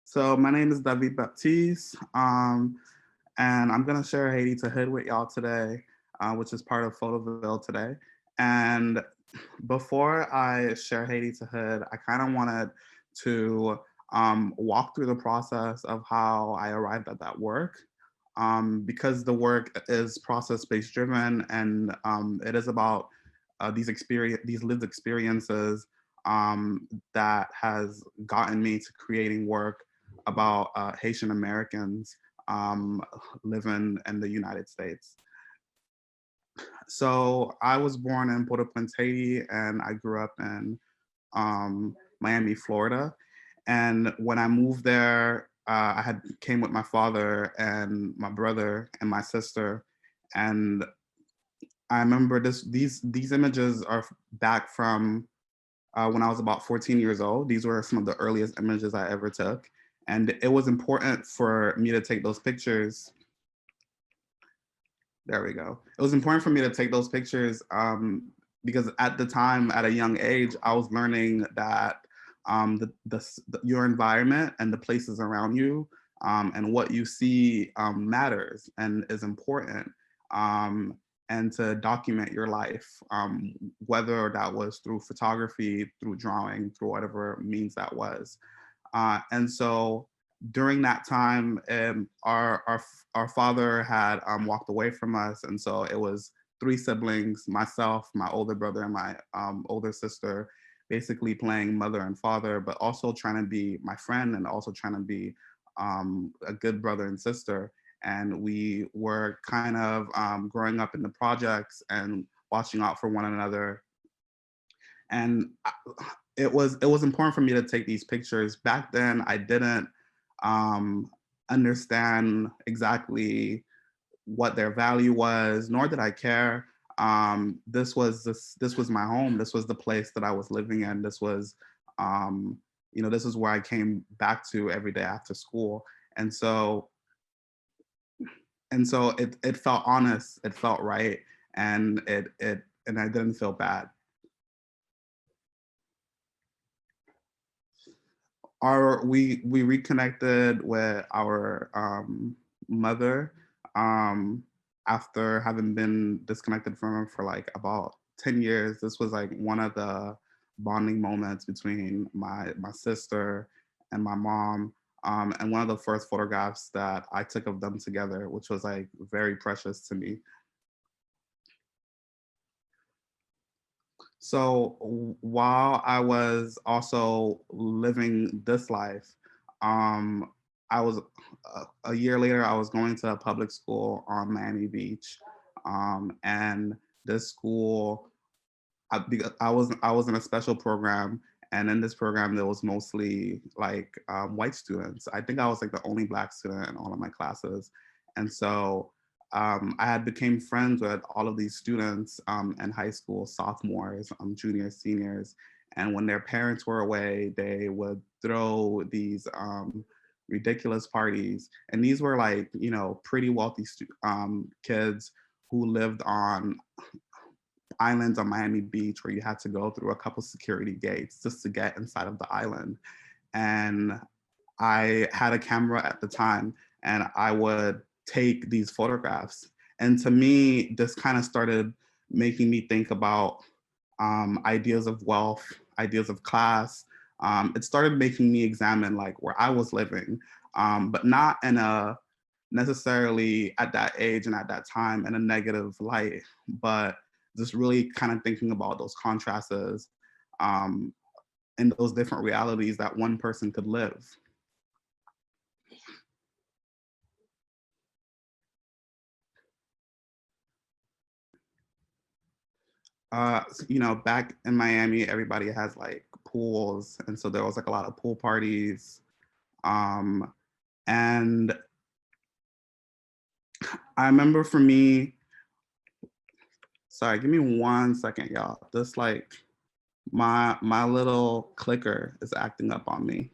So my name is Baptiste, and I'm gonna share Haiti to Hood with y'all today, which is part of Photoville today. And before I share Haiti to Hood, I kind of wanted to walk through the process of how I arrived at that work, because the work is process-based driven, and it is about these lived experiences that has gotten me to creating work about Haitian Americans um, living in the United States. So I was born in Port-au-Prince, Haiti, and I grew up in Miami, Florida. And when I moved there, I had came with my father and my brother and my sister. And I remember these images are back from when I was about 14 years old. These were some of the earliest images I ever took. And it was important for me to take those pictures. There we go. It was important for me to take those pictures because at the time, at a young age, I was learning that your environment and the places around you and what you see matters and is important. And to document your life, whether that was through photography, through drawing, through whatever means that was. And so during that time, our father had walked away from us, and so it was three siblings: myself, my older brother, and my older sister, basically playing mother and father, but also trying to be my friend and also trying to be a good brother and sister. And we were kind of growing up in the projects and watching out for one another. And it was important for me to take these pictures. Back then, I didn't um, understand exactly what their value was, nor did I care. This was my home. This was the place that I was living in. This was, this is where I came back to every day after school. And so it felt honest, it felt right, and and I didn't feel bad. We reconnected with our mother um, after having been disconnected from her for like about 10 years. This was like one of the bonding moments between my sister and my mom. And one of the first photographs that I took of them together, which was like very precious to me. So while I was also living this life, um, I was a year later, I was going to a public school on Miami Beach. And this school, because I was in a special program, and in this program there was mostly like white students. I think I was like the only black student in all of my classes, and so I had became friends with all of these students in high school, sophomores, juniors, seniors, and when their parents were away, they would throw these ridiculous parties, and these were like pretty wealthy kids who lived on islands on Miami Beach where you had to go through a couple security gates just to get inside of the island. And I had a camera at the time, and I would take these photographs. And to me, this kind of started making me think about ideas of wealth, ideas of class. It started making me examine like where I was living, but not in a necessarily at that age and at that time in a negative light, but just really kind of thinking about those contrasts um, and those different realities that one person could live. Back in Miami, everybody has like pools, and so there was like a lot of pool parties. Um, and I remember for me, sorry, give me 1 second, y'all. This like my little clicker is acting up on me.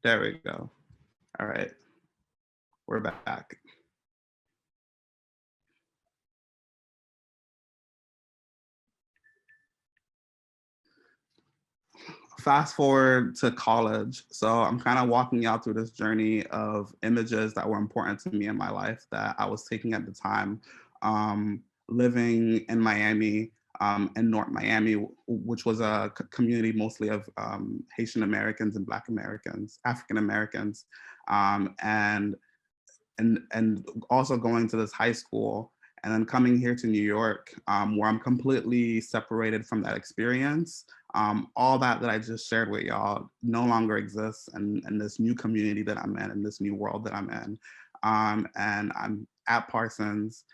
There we go. All right, we're back. fast forward to college. So I'm kind of walking y'all through this journey of images that were important to me in my life that I was taking at the time. Living in Miami, in North Miami, which was a community mostly of Haitian Americans and Black Americans, African Americans, and also going to this high school, and then coming here to New York, where I'm completely separated from that experience. All that I just shared with y'all no longer exists in this new community that I'm in this new world that I'm in. And I'm at Parsons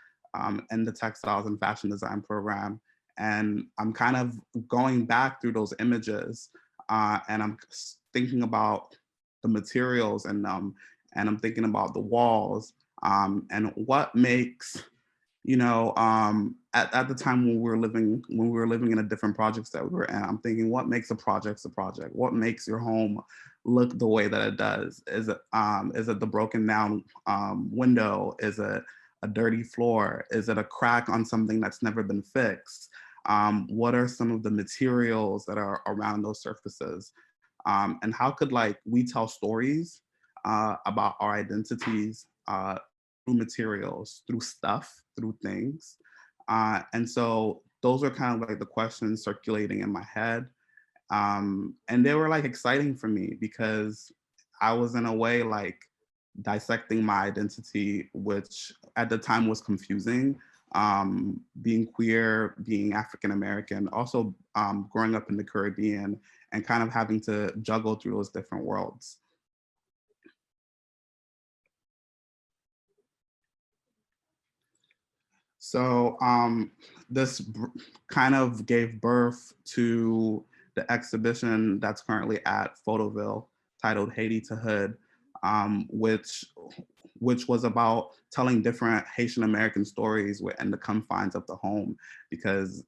in the textiles and fashion design program. And I'm kind of going back through those images, and I'm thinking about the materials, and I'm thinking about the walls, and what makes, at the time when we were living in the different projects that we were in, I'm thinking, what makes a project a project? What makes your home look the way that it does? Is it the broken down window? Is it a dirty floor? Is it a crack on something that's never been fixed? What are some of the materials that are around those surfaces? And how could like we tell stories about our identities through materials, through stuff, through things? And so those are kind of like the questions circulating in my head. And they were like exciting for me because I was in a way like dissecting my identity, which at the time was confusing. Being queer, being African American, also growing up in the Caribbean, and kind of having to juggle through those different worlds. So this kind of gave birth to the exhibition that's currently at Photoville, titled Haiti to Hood, which was about telling different Haitian American stories within the confines of the home, because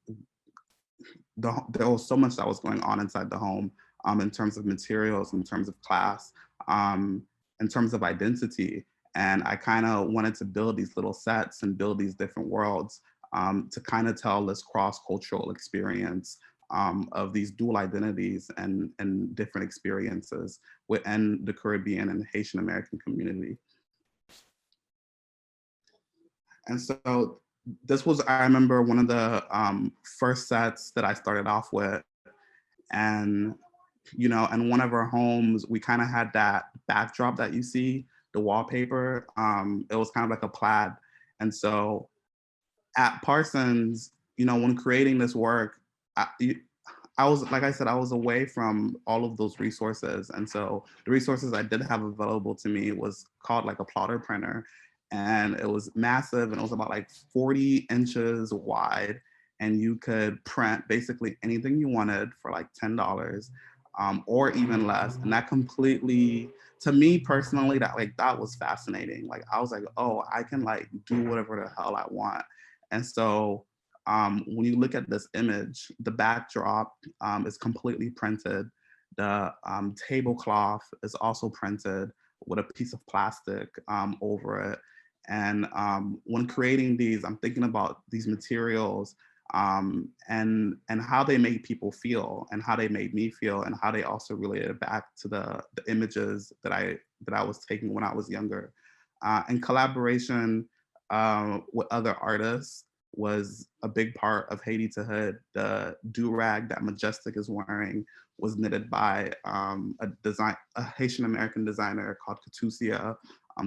there was so much that was going on inside the home, in terms of materials, in terms of class, in terms of identity. And I kind of wanted to build these little sets and build these different worlds, to kind of tell this cross-cultural experience, of these dual identities and different experiences within the Caribbean and Haitian American community. And so this was, I remember, one of the first sets that I started off with. And in one of our homes, we kind of had that backdrop that you see, the wallpaper. It was kind of like a plaid. And so at Parsons, when creating this work, I was, like I said, I was away from all of those resources. And so the resources I did have available to me was called like a plotter printer. And it was massive, and it was about like 40 inches wide. And you could print basically anything you wanted for like $10, or even less. And that completely, to me personally, that was fascinating. Like I was like, oh, I can like do whatever the hell I want. And so when you look at this image, the backdrop is completely printed. The tablecloth is also printed with a piece of plastic over it. And when creating these, I'm thinking about these materials, and how they made people feel, and how they made me feel, and how they also related back to the images that I was taking when I was younger. In collaboration with other artists was a big part of Haiti to Hood. The do-rag that Majestic is wearing was knitted by a Haitian American designer called Katusia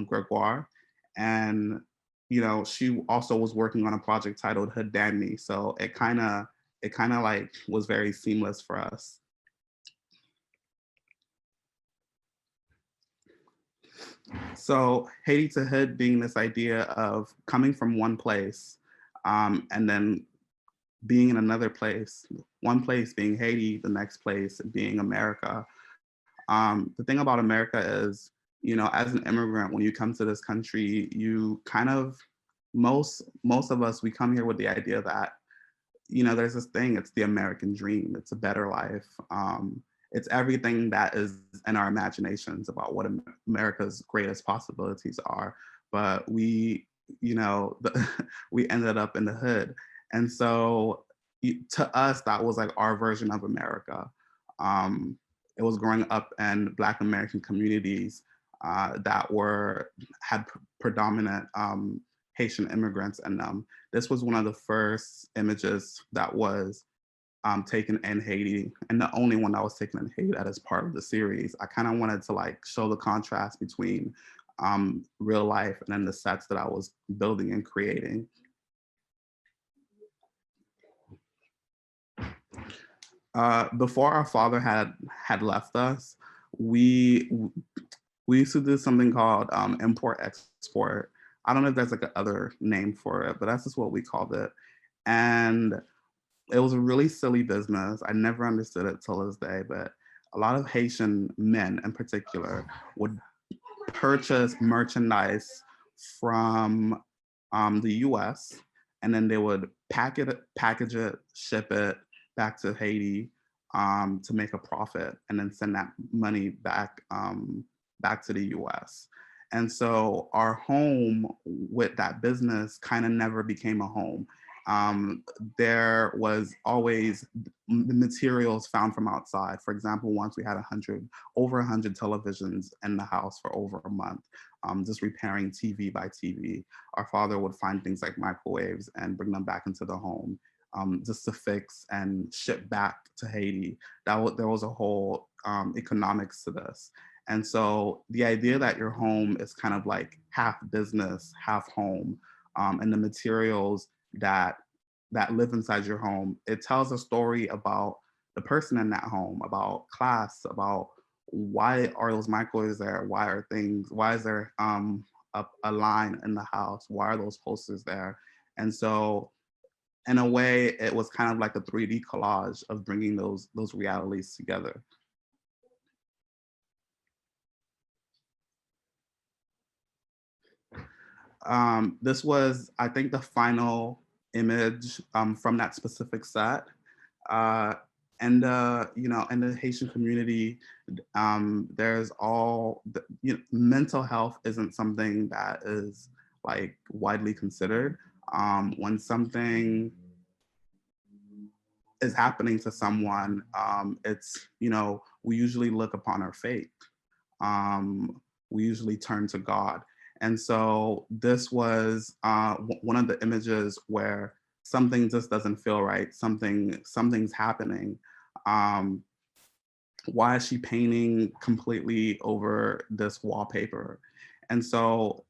Gregoire. And she also was working on a project titled Hood Dandy. So it kind of like was very seamless for us. So Haiti to Hood being this idea of coming from one place, and then being in another place, one place being Haiti, the next place being America. The thing about America is, as an immigrant, when you come to this country, you kind of, most of us, we come here with the idea that, there's this thing, it's the American dream, it's a better life. It's everything that is in our imaginations about what America's greatest possibilities are. But we, we ended up in the hood. And so to us, that was like our version of America. It was growing up in Black American communities that had predominant Haitian immigrants in them. This was one of the first images that was taken in Haiti, and the only one that was taken in Haiti that is part of the series. I kind of wanted to like show the contrast between real life and then the sets that I was building and creating. Before our father had left us, we we used to do something called import export. I don't know if there's like another name for it, but that's just what we called it. And it was a really silly business. I never understood it till this day, but a lot of Haitian men in particular would purchase merchandise from the US, and then they would package it, ship it back to Haiti to make a profit, and then send that money back to the US. And so our home with that business kind of never became a home. There was always materials found from outside. For example, once we had over 100 televisions in the house for over a month, just repairing TV by TV. Our father would find things like microwaves and bring them back into the home, just to fix and ship back to Haiti. There was a whole economics to this. And so the idea that your home is kind of like half business, half home, and the materials that live inside your home, it tells a story about the person in that home, about class, about why are those microwaves there? Why is there a line in the house? Why are those posters there? And so in a way, it was kind of like a 3D collage of bringing those realities together. This was, I think, the final image from that specific set. Uh, and you know, in the Haitian community, there's mental health isn't something that is like widely considered. When something is happening to someone, it's, you know, we usually look upon our fate. We usually turn to God. And so this was one of the images where something just doesn't feel right. Something's happening. Um, why is she painting completely over this wallpaper? And so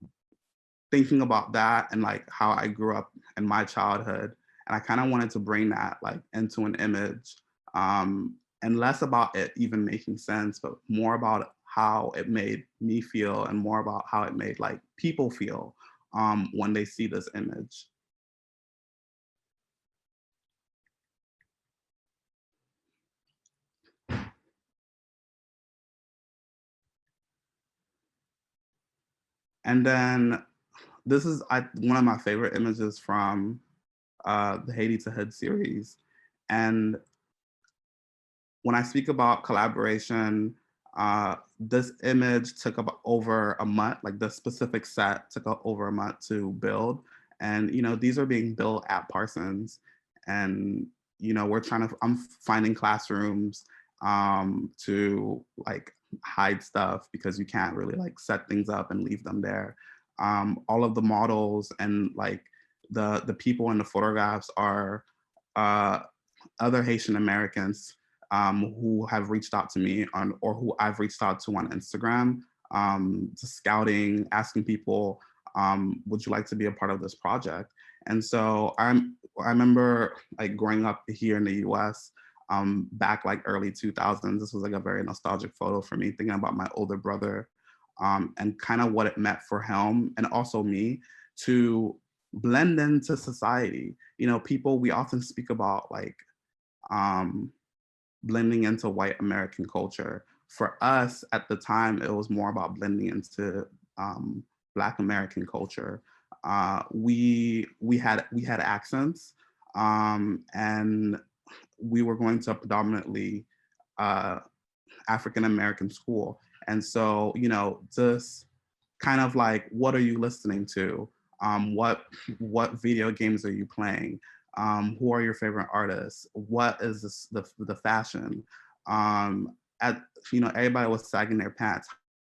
thinking about that and like how I grew up in my childhood, and I kind of wanted to bring that like into an image, and less about it even making sense, but more about how it made me feel and more about how it made like people feel when they see this image. And then this is one of my favorite images from the Haiti to Hood series. And when I speak about collaboration, this image took about over a month, like the specific set took over a month to build. And, you know, these are being built at Parsons. And, you know, I'm finding classrooms to like hide stuff because you can't really like set things up and leave them there. All of the models and like the people in the photographs are uh, other Haitian Americans who have reached out to me or who I've reached out to on Instagram, to scouting, asking people, would you like to be a part of this project? And so I remember like growing up here in the US, back like early 2000s, this was like a very nostalgic photo for me, thinking about my older brother and kind of what it meant for him and also me to blend into society. You know, we often speak about like um, blending into white American culture. For us at the time, it was more about blending into Black American culture. We had accents, and we were going to a predominantly uh, African American school, and so you know, just kind of like, what are you listening to? What video games are you playing? Who are your favorite artists? What is the fashion? at everybody was sagging their pants.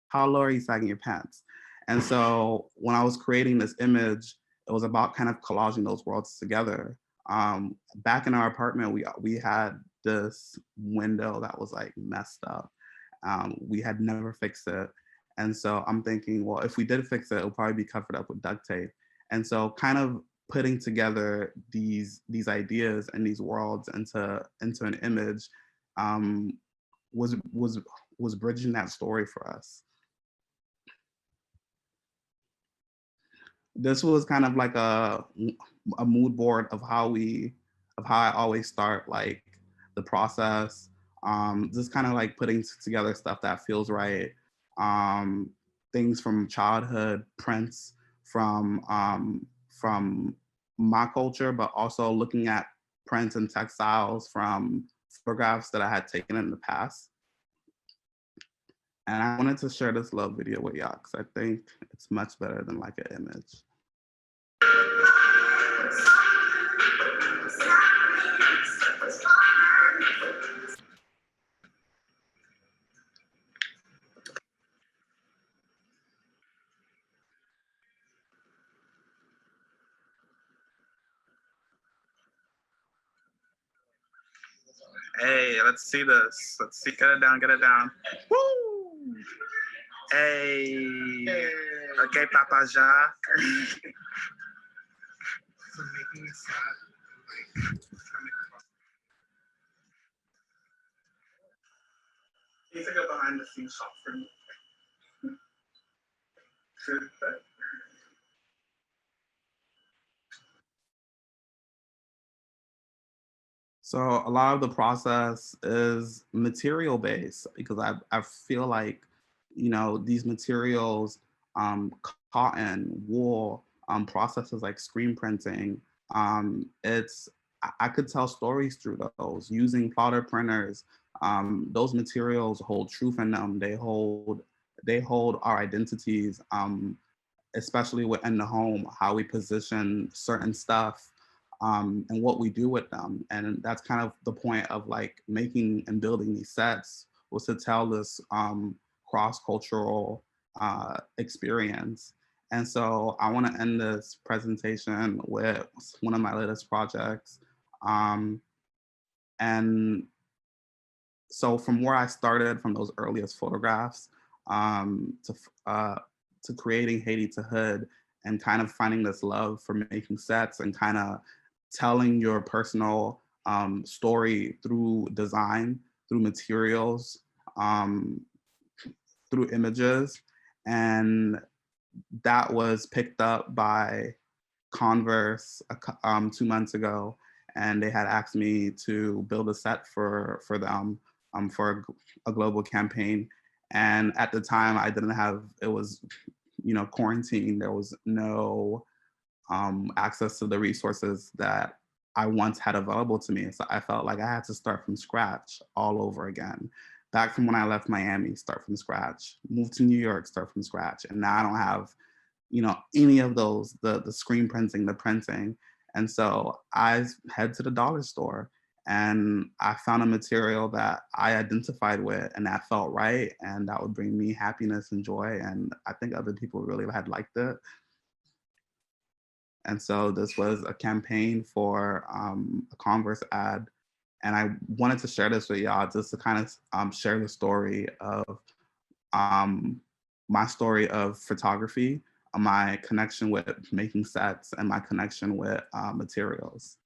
How low are you sagging your pants? And so when I was creating this image, it was about kind of collaging those worlds together. Back in our apartment, we had this window that was like messed up. We had never fixed it. And so I'm thinking, well, if we did fix it, it'll probably be covered up with duct tape. And so kind of putting together these ideas and these worlds into an image um, was bridging that story for us. This was kind of like a mood board of how I always start like the process. Just kind of like putting together stuff that feels right. Um, Things from childhood, prints from my culture, but also looking at prints and textiles from photographs that I had taken in the past. And I wanted to share this love video with y'all because I think it's much better than like an image. Hey, let's see this. Let's see. Get it down. Get it down. Woo! Hey. Okay, Papa Jacques. For making me sad. Can you take a behind the scenes shot for me? So a lot of the process is material based because I feel like these materials, cotton, wool, processes like screen printing, I could tell stories through those using plotter printers. Those materials hold truth in them. They hold our identities, especially within the home, how we position certain stuff, and what we do with them. And that's kind of the point of like making and building these sets, was to tell this cross-cultural experience. And so I want to end this presentation with one of my latest projects. And so from where I started, from those earliest photographs, um, to uh, to creating Haiti to Hood, and kind of finding this love for making sets and kind of telling your personal story through design, through materials, um, through images. And that was picked up by Converse 2 months ago, and they had asked me to build a set for them, for a global campaign. And at the time, I didn't have, it was quarantine. There was no access to the resources that I once had available to me. So I felt like I had to start from scratch all over again. Back from when I left Miami, start from scratch. Move to New York, start from scratch. And now I don't have any of those, the screen printing, the printing. And so I head to the dollar store and I found a material that I identified with and that felt right and that would bring me happiness and joy. And I think other people really had liked it. And so this was a campaign for a Converse ad. And I wanted to share this with y'all just to kind of share the story of my story of photography, my connection with making sets, and my connection with materials.